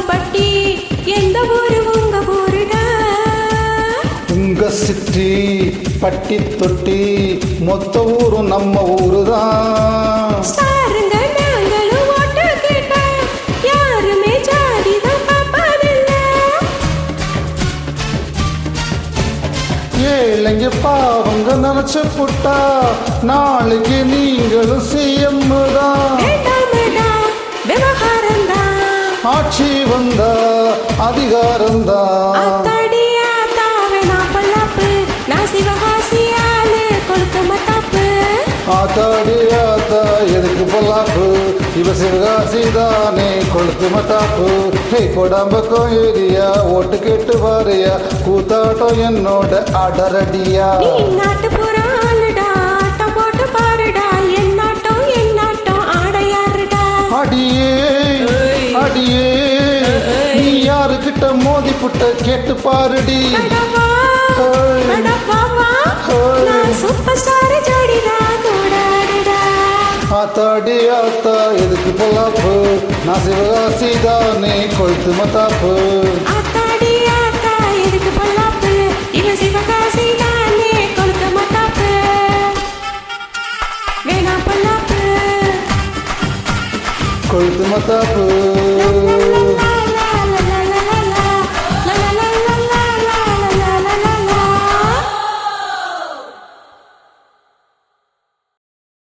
பட்டி எந்த ஊரு உங்க ஊருடா உங்க சிட்டி பட்டி தொட்டி மொத்த ஊரும் நம்ம ஊருதான் ஸ்டாருங்க நாங்களும் ஓட்டு கேட்டா யாருமே ஜாதிதான் பாப்பாதில்ல ஏழைங்க பாவங்க நினைச்சு புட்டா நாளைக்கு நீங்களும் சிஎம் தான் வேண்டாமடா விவகாரம்தான் ஆட்சி வந்தா அதிகாரம்தான் அத்தாடியா தாவேனா பல்லாப்பு நான் சிவகாசியாலு கொளுத்து மத்தாப்பு ஆத்தாடி ஆத்தா எதுக்கு பொல்லாப்பு இவ சிவகாசி தானே கொளுத்து மத்தாப்பு ஹே கொடாம்பக்கம் ஏரியா ஓட்டு கேட்டு வாரியா கூத்தாட்டம் என்னோட அடரடியா நீ நாட்டுப்புற ஆளுடா ஆட்டம் போட்டு பாருடா என் நாட்டம் ஆடையாருடா அடியே அடியே நீ யாருக்கிட்ட மோதி புட்ட கேட்டு பாருடி கடவா கடவாவா நான் சூப்பர் ஸ்டார் ஜோடிடா கூடாடுடா ஆத்தாடி ஆத்தா எதுக்கு பொல்லாப்பு நான் சிவகாசி தானே கொளுத்து மத்தாப்பு ஆத்தாடி ஆத்தா எதுக்கு பல்லாப்பு இவன் சிவகாசி தானே கொளுத்து மத்தாப்பு வேணா பல்லாப்பு கொளுத்து மத்தாப்பு